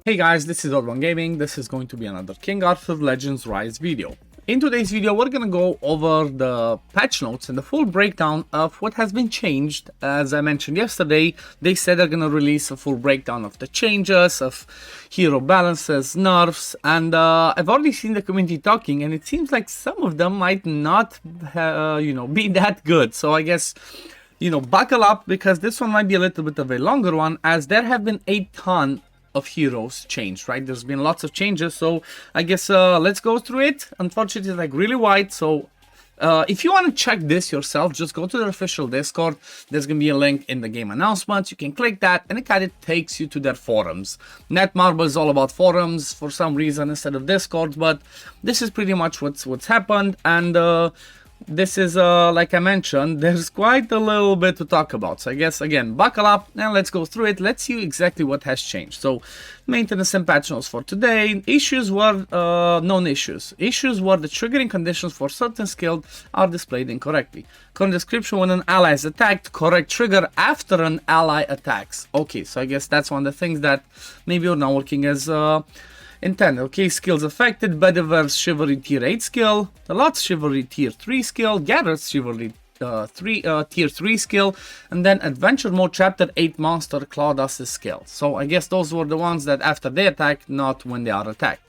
Hey guys, this is Orban Gaming. This is going to be another King Arthur Legends Rise video. In today's video, we're gonna go over the patch notes and the full breakdown of what has been changed. As I mentioned yesterday, they said they're gonna release a full breakdown of the changes, of hero balances, nerfs, and I've already seen the community talking, and it seems like some of them might not, be that good. So I guess, buckle up, because this one might be a little bit of a longer one, as there have been a ton of heroes changed, right? There's been lots of changes, so I guess let's go through it. Unfortunately, it's like really wide, so if you want to check this yourself, just go to the official Discord. There's gonna be a link in the game announcements. You can click that and it kind of takes you to their forums. Netmarble is all about forums for some reason instead of Discord, but this is pretty much what's happened. And this is, like I mentioned, there's quite a little bit to talk about. So I guess, again, buckle up and let's go through it. Let's see exactly what has changed. So, maintenance and patch notes for today. Issues were known issues. Issues were the triggering conditions for certain skills are displayed incorrectly. Current description: when an ally is attacked, correct trigger after an ally attacks. Okay, so I guess that's one of the things that maybe you're not working as intended. Okay, skills affected: Bedivere Chivalry Tier 8 skill, the Lot's Chivalry Tier 3 skill, Garrett's Chivalry Tier 3 skill, and then Adventure Mode Chapter 8 Monster Claudus' skill. So I guess those were the ones that after they attack, not when they are attacked.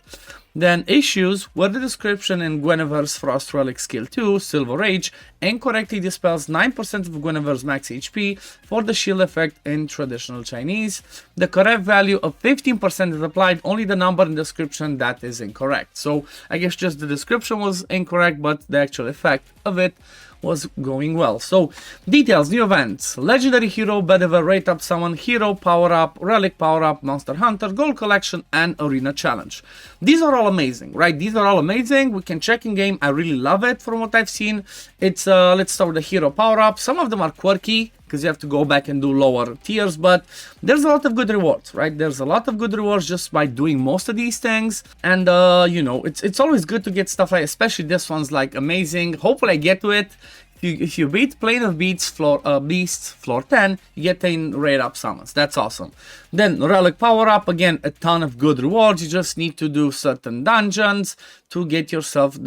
Then issues were the description in Guinevere's Frost Relic Skill 2, Silver Rage, incorrectly dispels 9% of Guinevere's max HP for the shield effect in traditional Chinese. The correct value of 15% is applied, only the number in description that is incorrect. So I guess just the description was incorrect, but the actual effect of it was going well. So details: new events, legendary hero, Bedivere rate up summon, hero power up, relic power up, monster hunter, gold collection, and arena challenge. These are all amazing, right? These are all amazing. We can check in game. I really love it from what I've seen. It's let's start with the hero power up. Some of them are quirky because you have to go back and do lower tiers, but there's a lot of good rewards, right? There's a lot of good rewards just by doing most of these things. And it's always good to get stuff like, especially this one's like amazing. Hopefully I get to it. If you beat Plane of Beasts floor 10, you get 10 rate up summons. That's awesome. Then relic power up, again, a ton of good rewards. You just need to do certain dungeons to get yourself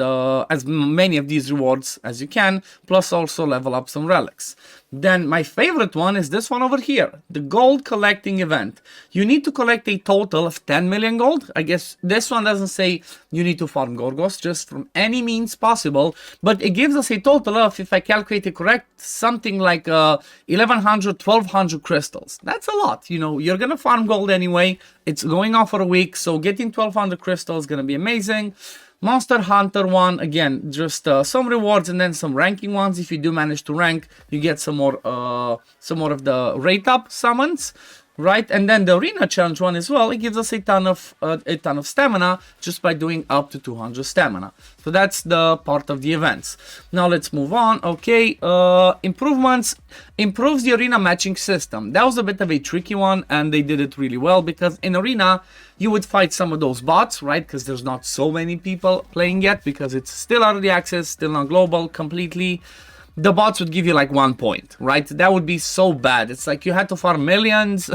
as many of these rewards as you can, plus also level up some relics. Then my favorite one is this one over here, the gold collecting event. You need to collect a total of 10 million gold. I guess this one doesn't say you need to farm Gorgos, just from any means possible, but it gives us a total of, if I calculate it correct, something like 1100, 1200 crystals. That's a lot. You're gonna farm gold anyway. It's going on for a week, so getting 1200 crystals is gonna be amazing. Monster Hunter one, again, just some rewards and then some ranking ones. If you do manage to rank, you get some more of the rate up summons, right? And then the arena challenge one as well. It gives us a ton of stamina just by doing up to 200 stamina. So that's the part of the events. Now let's move on. Okay, improvements. Improves the arena matching system. That was a bit of a tricky one, and they did it really well, because in arena you would fight some of those bots, right? Because there's not so many people playing yet, because it's still early access, still not global completely. The bots would give you like 1 point, right? That would be so bad. It's like you had to farm millions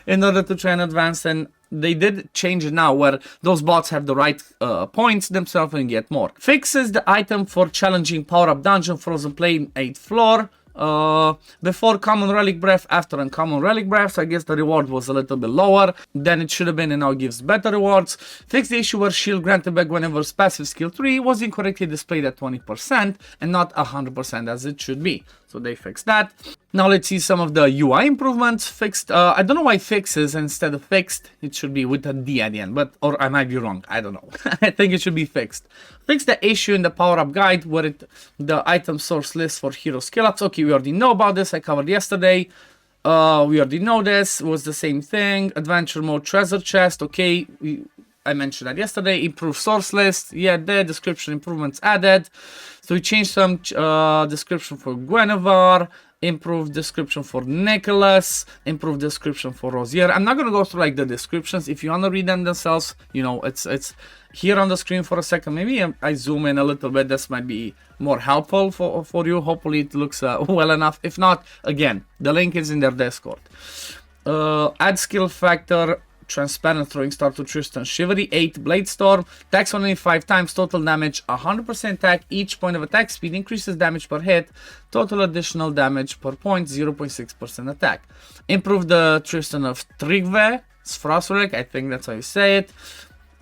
in order to try and advance, and they did change it now where those bots have the right points themselves and get more. Fixes the item for challenging power-up dungeon Frozen Plain 8th floor. Before common relic breath, after uncommon relic breath. So I guess the reward was a little bit lower than it should have been, and now gives better rewards. Fix the issue where shield granted back whenever passive skill 3 was incorrectly displayed at 20% and not 100% as it should be. So they fixed that. Now let's see some of the UI improvements. Fixed, I don't know why fixes instead of fixed. It should be with a D at the end, or I might be wrong. I don't know. I think it should be fixed. Fix the issue in the power-up guide where the item source list for hero skill ups. Okay, we already know about this. I covered yesterday. We already know this. It was the same thing. Adventure mode treasure chest. Okay, I mentioned that yesterday. Improved source list. Yeah, the description improvements added. So we changed some description for Guinevere. Improved description for Nicholas, improved description for Rosier. I'm not gonna go through like the descriptions. If you wanna read them themselves, it's here on the screen for a second. Maybe I zoom in a little bit. This might be more helpful for you. Hopefully it looks well enough. If not, again, the link is in their Discord. Add skill factor, Transparent Throwing Star to Tristan, Shivery 8, Blade Storm, attacks only 5 times, total damage 100% attack, each point of attack speed increases damage per hit, total additional damage per point, 0.6% attack. Improve the Tristan of Trigve, Frost Relic, I think that's how you say it.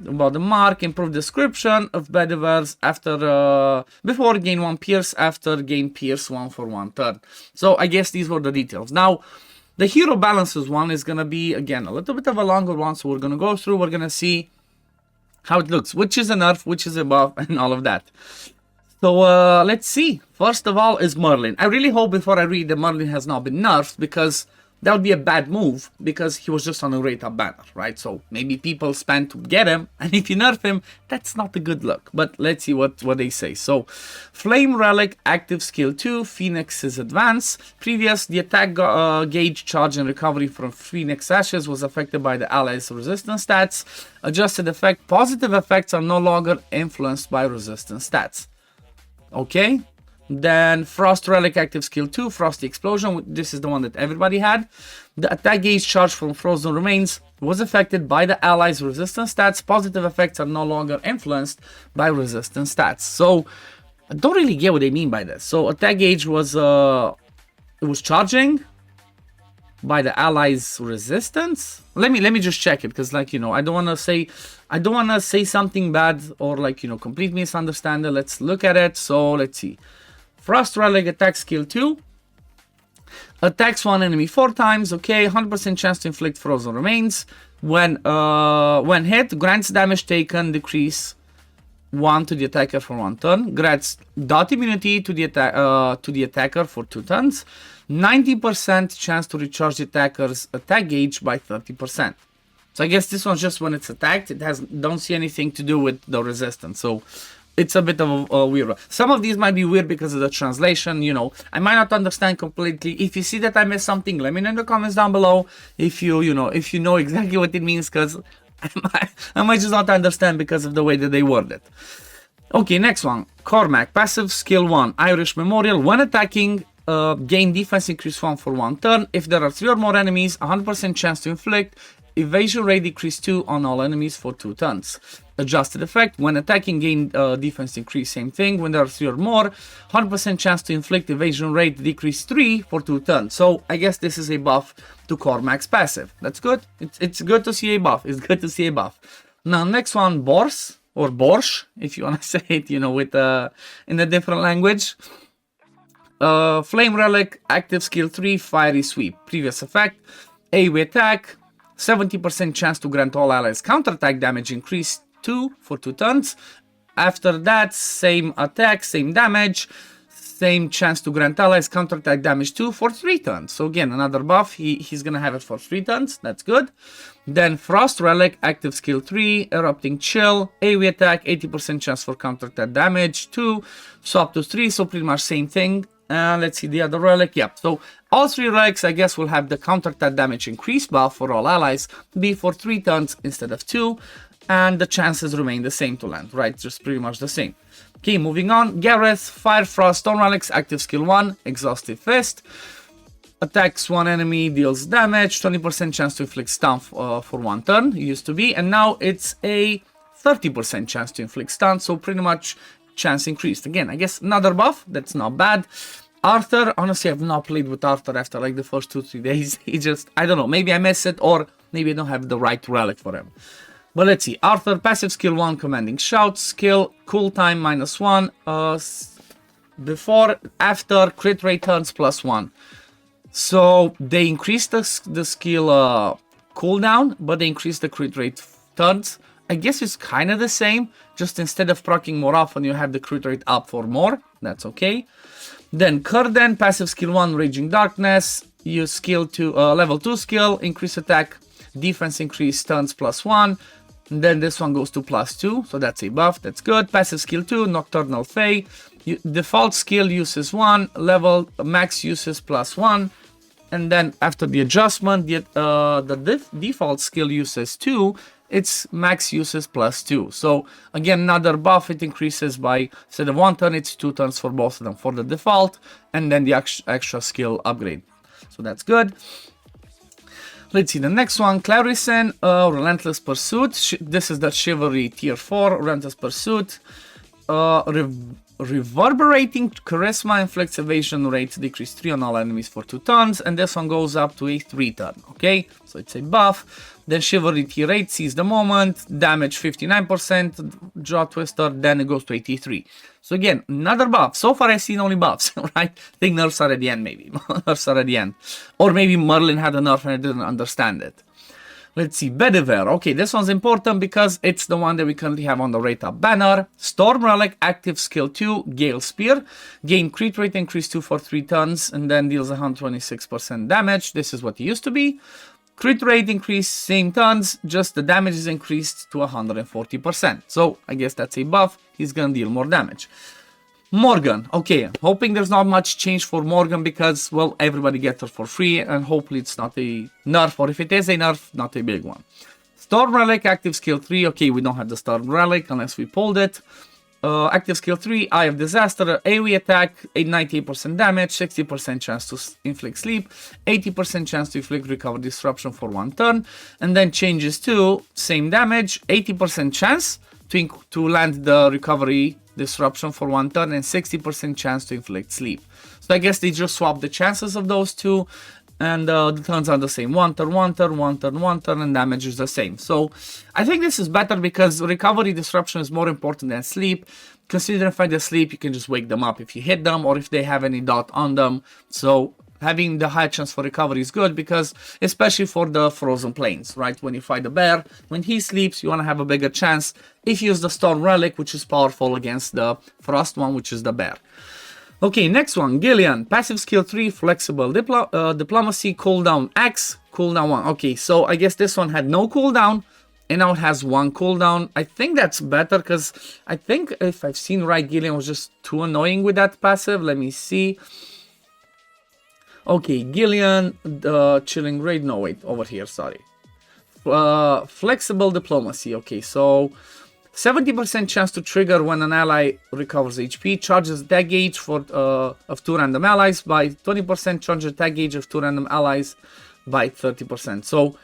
About the mark, improve description of Bedivers after before gain 1 pierce, after gain pierce 1 for 1 turn. So I guess these were the details. Now the hero balances one is gonna be again a little bit of a longer one, so we're gonna go through, we're gonna see how it looks, which is a nerf, which is a buff, and all of that. So let's see. First of all is Merlin. I really hope before I read that Merlin has not been nerfed, because that would be a bad move, because he was just on a rate up banner, right? So maybe people spend to get him, and if you nerf him, that's not a good look. But let's see what they say. So, Flame Relic, active skill 2, Phoenix's advance. Previous, the attack gauge, charge, and recovery from Phoenix Ashes was affected by the allies' resistance stats. Adjusted effect, positive effects are no longer influenced by resistance stats. Okay? Then Frost Relic, active skill 2, Frosty Explosion. This is the one that everybody had. The attack gauge charge from Frozen Remains was affected by the allies' resistance stats. Positive effects are no longer influenced by resistance stats. So I don't really get what they mean by this. So attack gauge was it was charging by the allies' resistance. Let me just check it, because like, you know, I don't want to say something bad or like, you know, complete misunderstanding. Let's look at it. So let's see. Frost Relic, attack skill 2. Attacks one enemy 4 times. Okay, 100% chance to inflict frozen remains. When hit, grants damage taken decrease 1 to the attacker for 1 turn. Grants dot immunity to the attacker for 2 turns. 90% chance to recharge the attacker's attack gauge by 30%. So I guess this one's just when it's attacked. It don't see anything to do with the resistance. So it's a bit of a weird one. Some of these might be weird because of the translation, you know. I might not understand completely. If you see that I missed something, let me know in the comments down below. If you know exactly what it means, because I might just not understand because of the way that they word it. Okay, next one. Cormac, passive skill 1, Irish Memorial. When attacking, gain defense increase 1 for 1 turn. If there are 3 or more enemies, 100% chance to inflict. Evasion rate decrease 2 on all enemies for 2 turns. Adjusted effect, when attacking, gain defense increase, same thing. When there are 3 or more, 100% chance to inflict. Evasion rate decrease 3 for 2 turns. So I guess this is a buff to Cormac's passive. That's good. It's good to see a buff. It's good to see a buff. Now next one, Bors or Borsch, if you want to say it, you know, with in a different language. Flame Relic, active skill 3, Fiery Sweep. Previous effect, AoE attack, 70% chance to grant all allies counterattack damage increase 2 for 2 turns. After that, same attack, same damage, same chance to grant allies counterattack damage 2 for 3 turns. So again, another buff. He's gonna have it for 3 turns. That's good. Then Frost Relic, active skill 3, Erupting Chill, AoE attack, 80% chance for counterattack damage 2, so up to 3. So pretty much same thing. Let's see the other relic. Yeah, so all 3 relics, I guess, will have the counterattack damage increase buff for all allies be for 3 turns instead of 2, and the chances remain the same to land, right? Just pretty much the same. Okay, moving on. Gareth, Fire, Frost, Stone relics, active skill 1, Exhaustive Fist. Attacks 1 enemy, deals damage, 20% chance to inflict stun for 1 turn, it used to be, and now it's a 30% chance to inflict stun, so pretty much chance increased. Again, I guess another buff, that's not bad. Arthur, honestly, I've not played with Arthur after like the first 2-3 days. He just, I don't know, maybe I miss it, or maybe I don't have the right relic for him. But let's see. Arthur, passive skill 1, Commanding Shout, skill, cool time -1, before, after, crit rate turns +1. So they increased the skill cooldown, but they increased the crit rate turns. I guess it's kind of the same, just instead of proccing more often, you have the crit rate up for more. That's okay. Then Kurden, passive skill 1, Raging Darkness. Use skill 2, level 2 skill, increase attack, defense increase, turns +1. And then this one goes to +2, so that's a buff, that's good. Passive skill 2, Nocturnal Fae. Default skill uses 1, level max uses +1. And then after the adjustment, the default skill uses 2. Its max uses +2. So again, another buff. It increases by, instead of 1 turn, it's 2 turns for both of them for the default, and then the extra skill upgrade. So that's good. Let's see, the next one, Clarison, Relentless Pursuit. This is the Chivalry Tier 4, Relentless Pursuit. Reverberating Charisma inflicts evasion rates decrease 3 on all enemies for 2 turns, and this one goes up to a 3 turn, okay? So it's a buff. Then Chivalry Tier 8 sees the moment, damage 59%, Jaw Twister, then it goes to 83. So again, another buff. So far I've seen only buffs, right? I think nerfs are at the end, maybe. Nerfs are at the end. Or maybe Merlin had a nerf and I didn't understand it. Let's see, Bedivere. Okay, this one's important because it's the one that we currently have on the rate up banner. Storm Relic, active skill 2, Gale Spear. Gain crit rate increase 2 for 3 turns and then deals 126% damage. This is what it used to be. Crit rate increase, same turns, just the damage is increased to 140%. So I guess that's a buff. He's gonna deal more damage. Morgan, okay, hoping there's not much change for Morgan because, well, everybody gets her for free and hopefully it's not a nerf, or if it is a nerf, not a big one. Storm Relic, active skill 3, okay, we don't have the Storm Relic unless we pulled it. Active skill 3, Eye of Disaster, AoE attack, 98% damage, 60% chance to inflict sleep, 80% chance to inflict recover disruption for 1 turn, and then changes to same damage, 80% chance to land the recovery disruption for 1 turn and 60% chance to inflict sleep. So I guess they just swap the chances of those two, and the turns are the same. 1 turn, 1 turn, 1 turn, 1 turn, and damage is the same. So I think this is better because recovery disruption is more important than sleep. Considering if they sleep, you can just wake them up if you hit them or if they have any dot on them. So having the high chance for recovery is good because, especially for the frozen plains, right? When you fight the bear, when he sleeps, you want to have a bigger chance if you use the Storm Relic, which is powerful against the frost one, which is the bear. Okay, next one, Gillian, passive skill 3, flexible diplomacy, cooldown X, cooldown 1. Okay, so I guess this one had no cooldown, and now it has 1 cooldown. I think that's better because I think if I've seen right, Gillian was just too annoying with that passive. Let me see. Okay, Gillian, the chilling raid, no wait, over here, sorry. Flexible diplomacy, okay, so 70% chance to trigger when an ally recovers HP, charges attack gauge for of 2 random allies by 20%, charges attack gauge of 2 random allies by 30%. So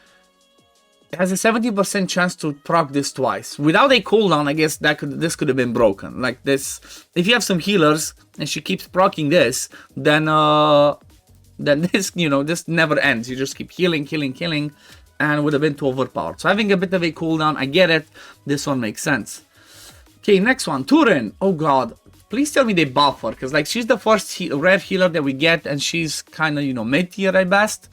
it has a 70% chance to proc this twice. Without a cooldown, I guess this could have been broken. Like this, if you have some healers and she keeps proccing this, then this, you know, this never ends. You just keep healing, and would have been too overpowered. So having a bit of a cooldown, I get it. This one makes sense. Okay, next one, Turin. Oh god, please tell me they buff her, because like she's the first rare healer that we get, and she's kind of, you know, mid-tier at best.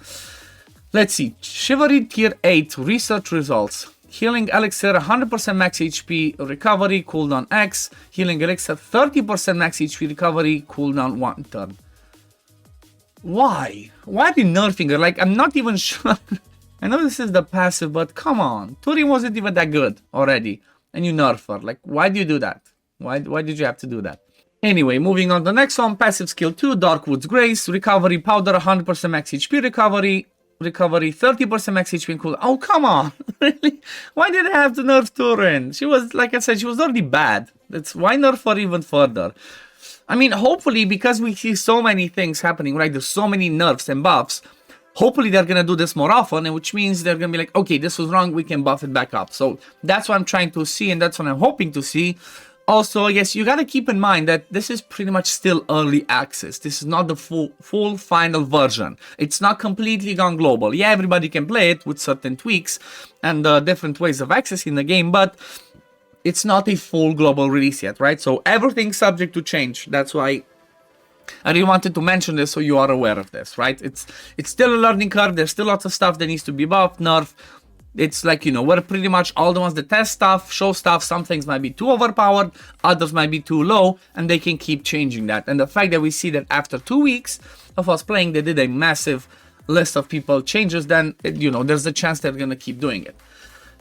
Let's see, Chivalry Tier 8 research results. Healing Elixir 100% max HP recovery, cooldown X. Healing Elixir 30% max HP recovery, cooldown 1 turn. Why? Why are you nerfing her? Like, I'm not even sure. I know this is the passive, but come on. Turin wasn't even that good already. And you nerf her. Like, why do you do that? Why did you have to do that? Anyway, moving on to the next one. Passive skill 2, Darkwood's Grace. Recovery powder, 100% max HP recovery. Recovery, 30% max HP and cooldown. Oh, come on. Really? Why did I have to nerf Turin? She was, like I said, she was already bad. That's why nerf her even further? I mean, hopefully, because we see so many things happening, right? There's so many nerfs and buffs. Hopefully, they're going to do this more often, and which means they're going to be like, okay, this was wrong, we can buff it back up. So that's what I'm trying to see, and that's what I'm hoping to see. Also, I guess you got to keep in mind that this is pretty much still early access. This is not the full final version. It's not completely gone global. Yeah, everybody can play it with certain tweaks and different ways of accessing the game, but it's not a full global release yet, right? So everything's subject to change. That's why I really wanted to mention this so you are aware of this, right? It's still a learning curve. There's still lots of stuff that needs to be buffed, nerfed. It's like, you know, we're pretty much all the ones that test stuff, show stuff. Some things might be too overpowered, others might be too low, and they can keep changing that. And the fact that we see that after 2 weeks of us playing, they did a massive list of people changes, then, you know, there's a chance they're going to keep doing it.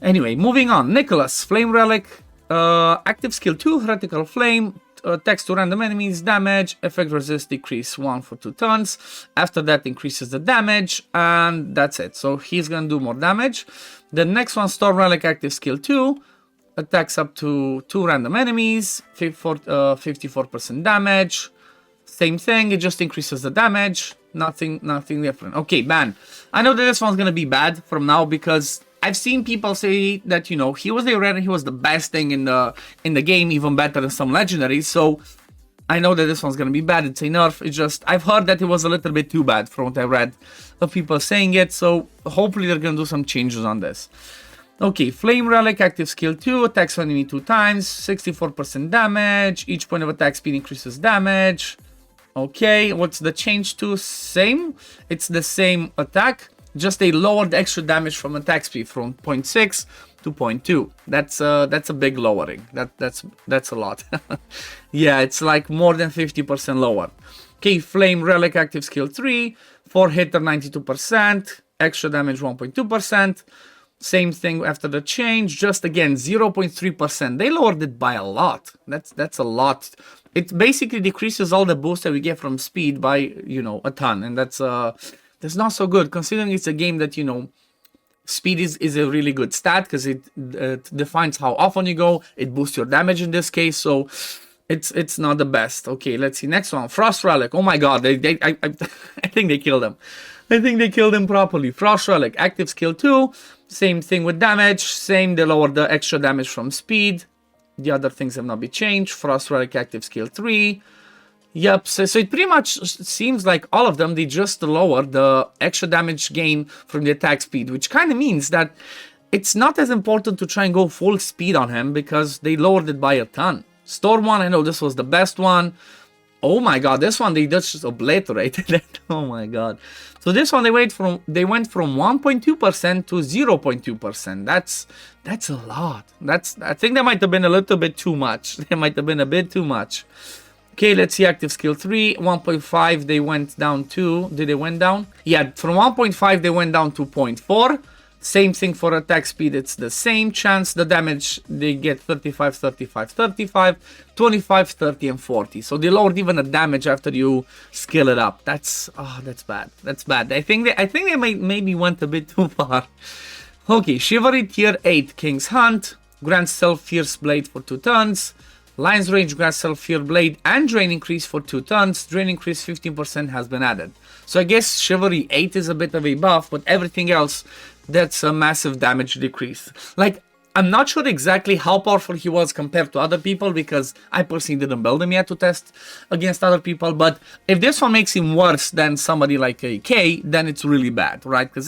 Anyway, moving on. Nicholas, Flame Relic, active skill 2, Heretical Flame, text to random enemies, damage, effect resist decrease 1 for 2 turns. After that increases the damage, and that's it. So he's gonna do more damage. The next one, Storm Relic, active skill 2, attacks up to 2 random enemies, 54% damage. Same thing, it just increases the damage. Nothing different. Okay, ban. I know that this one's gonna be bad from now because I've seen people say that, you know, he was a rare and he was the best thing in the game, even better than some legendaries. So I know that this one's gonna be bad. It's a nerf. It's just I've heard that it was a little bit too bad from what I read of people saying it. So hopefully they're gonna do some changes on this. Okay, Flame Relic, active skill 2, attacks enemy 2 times, 64% damage, each point of attack speed increases damage. Okay, what's the change to? Same, it's the same attack, just they lowered extra damage from attack speed from 0.6 to 0.2. That's a big lowering, that's a lot. Yeah, it's like more than 50% lower. Okay, Flame Relic, active skill 3, 4 hitter 92%, extra damage 1.2%. Same thing after the change, just again 0.3%. They lowered it by a lot. That's a lot. It basically decreases all the boost that we get from speed by, you know, a ton, and that's not so good considering it's a game that, you know, speed is a really good stat because it defines how often you go. It boosts your damage in this case, so it's not the best. Okay, let's see next one. Frost Relic. Oh my god, I think they killed him. I think they killed him properly. Frost Relic, active skill 2. Same thing with damage. Same, they lowered the extra damage from speed. The other things have not been changed. Frost Relic, active skill 3. Yep, so it pretty much seems like all of them, they just lowered the extra damage gain from the attack speed, which kind of means that it's not as important to try and go full speed on him because they lowered it by a ton. Storm one, I know this was the best one. Oh my god, this one they just obliterated it. Oh my god. So this one they went from 1.2% to 0.2%. That's a lot. I think that might have been a little bit too much. That might have been a bit too much. Okay, let's see active skill 3, 1.5 they went down to, did they went down? Yeah, from 1.5 they went down to 0.4. Same thing for attack speed, it's the same chance. The damage, they get 35, 35, 35, 25, 30, and 40. So they lowered even the damage after you skill it up. That's bad. That's bad. I think they maybe went a bit too far. Okay, Chivalry Tier 8, King's Hunt, grants Self Fierce Blade for 2 turns. Lion's Rage grants Self Fear Blade and Drain Increase for 2 turns. Drain Increase 15% has been added. So I guess Chivalry 8 is a bit of a buff, but everything else, that's a massive damage decrease. Like, I'm not sure exactly how powerful he was compared to other people because I personally didn't build him yet to test against other people. But if this one makes him worse than somebody like a K, then it's really bad, right? Because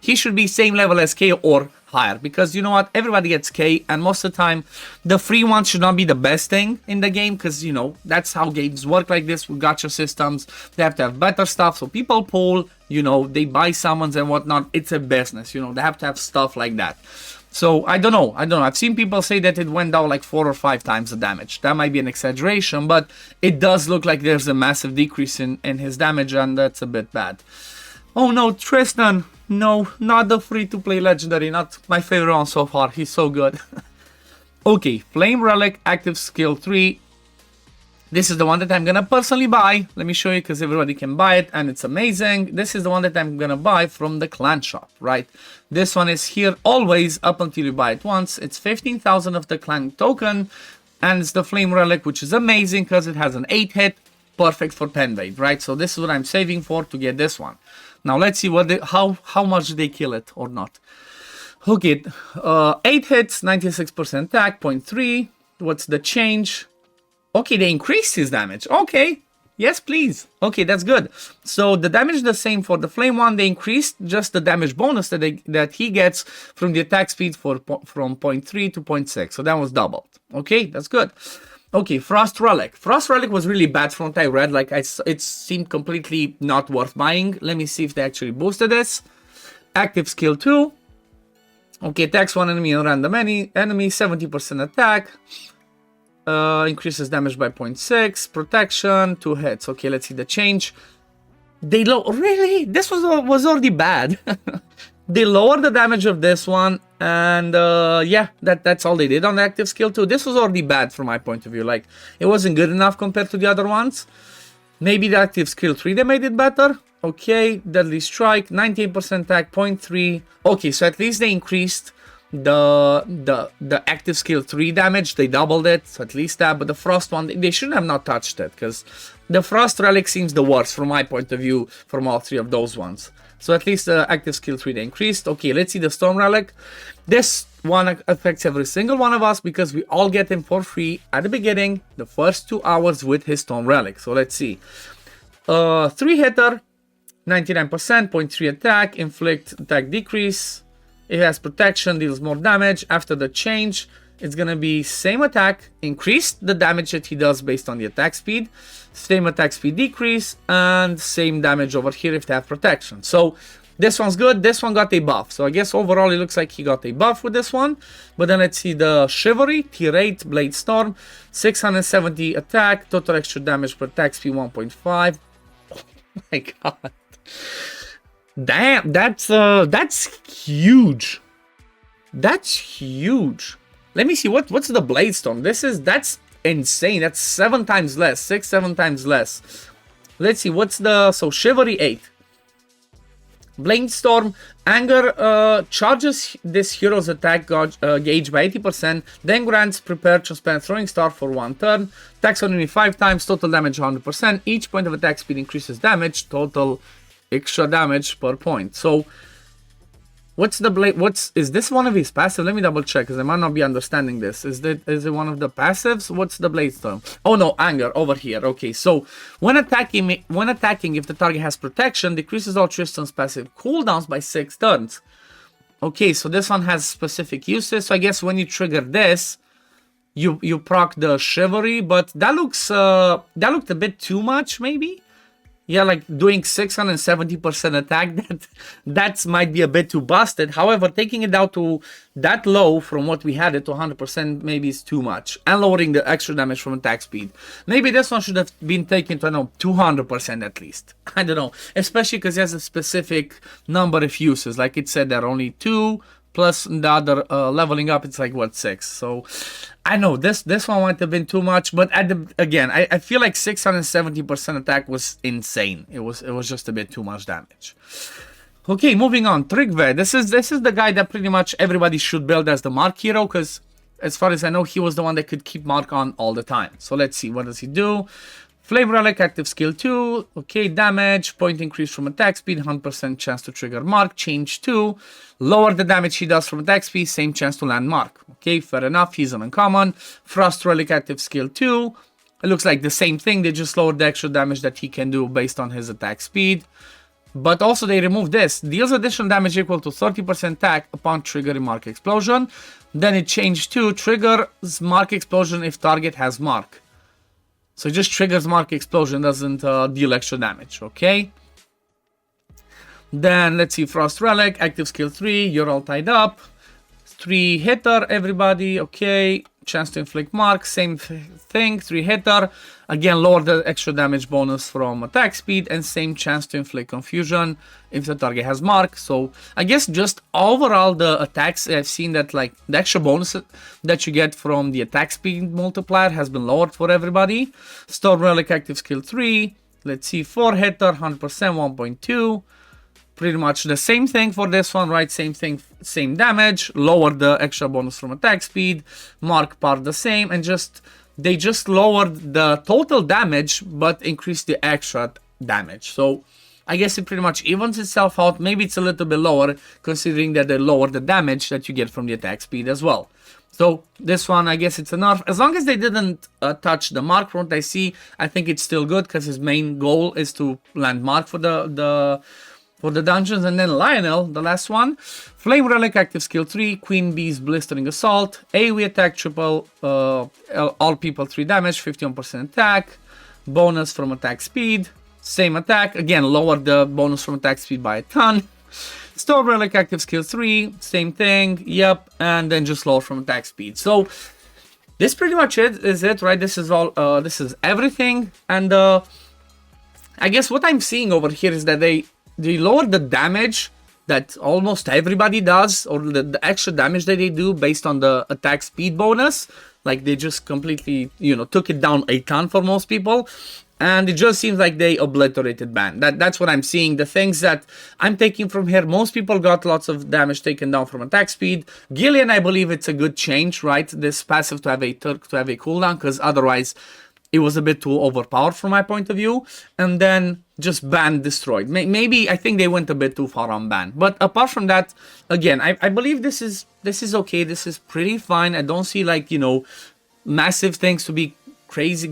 he should be same level as K or higher. Because you know what? Everybody gets K, and most of the time, the free ones should not be the best thing in the game because, you know, that's how games work like this with gacha systems. They have to have better stuff. So people pull, you know, they buy summons and whatnot. It's a business, you know, they have to have stuff like that. So I don't know. I've seen people say that it went down like 4 or 5 times the damage. That might be an exaggeration, but it does look like there's a massive decrease in his damage, and that's a bit bad. Oh no, Tristan. No, not the free-to-play legendary. Not my favorite one so far. He's so good. Okay, Flame Relic, active skill 3. This is the one that I'm gonna personally buy. Let me show you because everybody can buy it and it's amazing. This is the one that I'm gonna buy from the clan shop, right? This one is here always up until you buy it once. It's 15,000 of the clan token and it's the Flame Relic, which is amazing because it has an 8 hit, perfect for 10 wave, right? So this is what I'm saving for to get this one. Now let's see how much they kill it or not. Okay, 8 hits, 96% attack, 0.3. What's the change? Okay, they increased his damage. Okay, yes, please. Okay, that's good. So the damage is the same for the flame one. They increased just the damage bonus that he gets from the attack speed from 0.3 to 0.6. So that was doubled. Okay, that's good. Okay, Frost Relic. Frost Relic was really bad from what I read. Like, it seemed completely not worth buying. Let me see if they actually boosted this. Active skill 2. Okay, attacks one enemy and random enemy. 70% attack. Increases damage by 0.6, protection, 2 hits. Okay, let's see the change. They really? This was already bad. They lowered the damage of this one, and yeah, that's all they did on the active skill 2. This was already bad from my point of view. Like, it wasn't good enough compared to the other ones. Maybe the active skill 3 they made it better. Okay, Deadly Strike, 98% attack, 0.3. Okay, so at least they increased the active skill 3 damage, they doubled it, so at least that. But the frost one, they should have not touched it, because the frost relic seems the worst from my point of view from all three of those ones. So at least the active skill 3 they increased. Okay, let's see the storm relic. This one affects every single one of us because we all get him for free at the beginning, the first 2 hours with his storm relic. So let's see. 3 hitter, 99%, 0.3 attack, inflict attack decrease. It has protection, deals more damage. After the change, it's gonna be same attack, increase the damage that he does based on the attack speed, same attack speed decrease, and same damage over here if they have protection. So this one's good. This one got a buff. So I guess overall it looks like he got a buff with this one. But then let's see the Chivalry, Tier 8, Blade Storm, 670 attack, total extra damage per attack speed 1.5. Oh my god. Damn, that's huge. That's huge. Let me see what's the Blade Storm. That's insane. That's 7 times less, 7 times less. Let's see what's the Chivalry 8. Blade Storm, Anger charges this hero's attack gauge by 80%, then grants Prepare Transparent Throwing Star for 1 turn, attacks on enemy 5 times, total damage 100%, each point of attack speed increases damage, total extra damage per point. So what's the blade? Is this one of his passive? Let me double check because I might not be understanding this. Is it one of the passives? What's the Blade Storm? Oh no, Anger over here. Okay, so when attacking, if the target has protection, decreases all Tristan's passive cooldowns by 6 turns. Okay, so this one has specific uses. So I guess when you trigger this, you proc the Chivalry, but that looked a bit too much, maybe. Yeah, like doing 670% attack, that might be a bit too busted. However, taking it down to that low from what we had it to 100% maybe is too much. And lowering the extra damage from attack speed. Maybe this one should have been taken to, I don't know, 200% at least. I don't know. Especially because it has a specific number of uses. Like it said, there are only 2, plus the other leveling up, it's like, what, 6. So I know this one might have been too much, but again, I feel like 670% attack was insane. It was just a bit too much damage. Okay, moving on. Trygve. This is the guy that pretty much everybody should build as the Mark hero, because as far as I know, he was the one that could keep Mark on all the time. So let's see, what does he do? Flame Relic, active skill 2, okay, damage, point increase from attack speed, 100% chance to trigger Mark, change 2, lower the damage he does from attack speed, same chance to land Mark. Okay, fair enough, he's an uncommon. Frost Relic, active skill 2, it looks like the same thing, they just lowered the extra damage that he can do based on his attack speed. But also they removed this, deals additional damage equal to 30% attack upon triggering Mark Explosion. Then it changed to triggers Mark Explosion if target has Mark. So it just triggers Mark Explosion, doesn't deal extra damage, okay? Then let's see, Frost Relic, active skill 3, you're all tied up. 3 hitter, everybody, okay. Chance to inflict Mark, same thing, 3 hitter. Again, lower the extra damage bonus from attack speed, and same chance to inflict confusion if the target has Mark. So I guess just overall the attacks, I've seen that like the extra bonus that you get from the attack speed multiplier has been lowered for everybody. Storm Relic, active skill 3. Let's see, 4 hitter, 100%, 1.2. Pretty much the same thing for this one, right? Same thing, same damage. Lower the extra bonus from attack speed. Mark part the same, and they just lowered the total damage, but increased the extra damage. So I guess it pretty much evens itself out. Maybe it's a little bit lower, considering that they lower the damage that you get from the attack speed as well. So this one, I guess it's a nerf. As long as they didn't touch the Mark from what I see, I think it's still good, because his main goal is to land Mark for the dungeons. And then Lionel, the last one. Flame Relic, active skill 3, Queen Bee's Blistering Assault, AoE attack triple, all people 3 damage, 51% attack, bonus from attack speed, same attack, again lower the bonus from attack speed by a ton. Storm Relic, active skill 3, same thing, yep, and then just lower from attack speed. So this pretty much is it, right? This is all, this is everything. And I guess what I'm seeing over here is that they lower the damage that almost everybody does, or the extra damage that they do based on the attack speed bonus. Like they just completely, you know, took it down a ton for most people. And it just seems like they obliterated ban. That's what I'm seeing. The things that I'm taking from here, most people got lots of damage taken down from attack speed. Gillian, I believe it's a good change, right? This passive to have a cooldown, because otherwise it was a bit too overpowered from my point of view. And then just ban destroyed. Maybe I think they went a bit too far on ban. But apart from that, again, I believe this is okay. This is pretty fine. I don't see, like, you know, massive things to be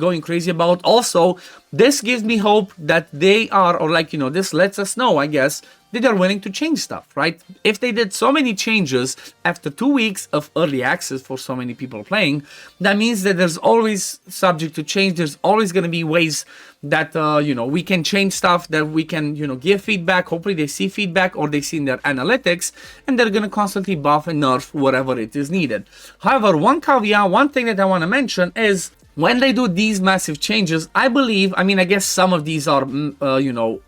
going crazy about. Also, this gives me hope that they are, or like, you know, this lets us know, I guess, that they're willing to change stuff, right? If they did so many changes after 2 weeks of early access for so many people playing, that means that there's always subject to change. There's always going to be ways that, you know, we can change stuff, that we can, you know, give feedback. Hopefully they see feedback, or they see in their analytics, and they're going to constantly buff and nerf whatever it is needed. However, one caveat, one thing that I want to mention is, when they do these massive changes, I believe, I mean, I guess some of these are, you know,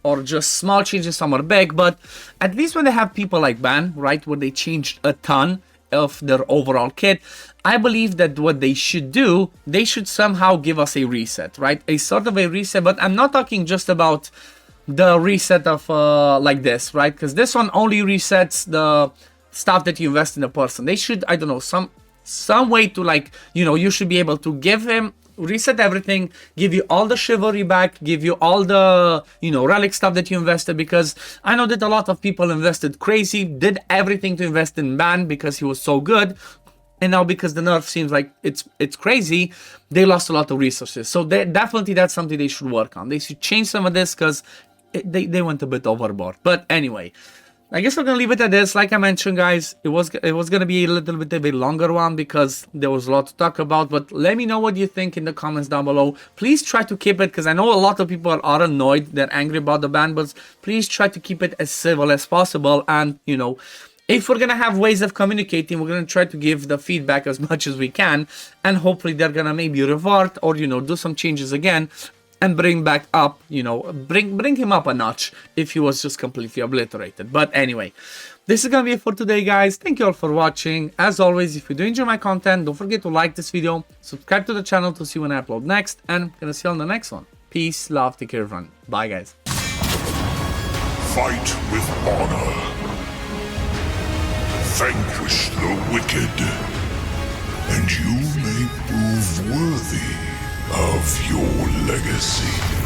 or just small changes, some are big, but at least when they have people like Ban, right, where they changed a ton of their overall kit, I believe that what they should do, they should somehow give us a reset, right? A sort of a reset, but I'm not talking just about the reset of like this, right? Because this one only resets the stuff that you invest in a person. They should, I don't know, some way to, like, you know, you should be able to give him, reset everything, give you all the chivalry back, give you all the, you know, relic stuff that you invested, because I know that a lot of people invested crazy, did everything to invest in Ban because he was so good, and now because the nerf seems like it's crazy, they lost a lot of resources. So definitely that's something they should work on. They should change some of this, because they went a bit overboard. But anyway, I guess we're gonna leave it at this. Like I mentioned, guys, it was gonna be a little bit of a longer one because there was a lot to talk about. But let me know what you think in the comments down below. Please try to keep it, because I know a lot of people are annoyed, they're angry about the ban, but please try to keep it as civil as possible. And, you know, if we're gonna have ways of communicating, we're gonna try to give the feedback as much as we can, and hopefully they're gonna maybe revert, or, you know, do some changes again, and bring back up, you know, bring him up a notch if he was just completely obliterated. But anyway, this is gonna be it for today, guys. Thank you all for watching. As always, if you do enjoy my content, don't forget to like this video, subscribe to the channel to see when I upload next, and I'm gonna see you on the next one. Peace, love, take care, everyone. Bye, guys. Fight with honor. Vanquish the wicked, and you may prove worthy of your legacy.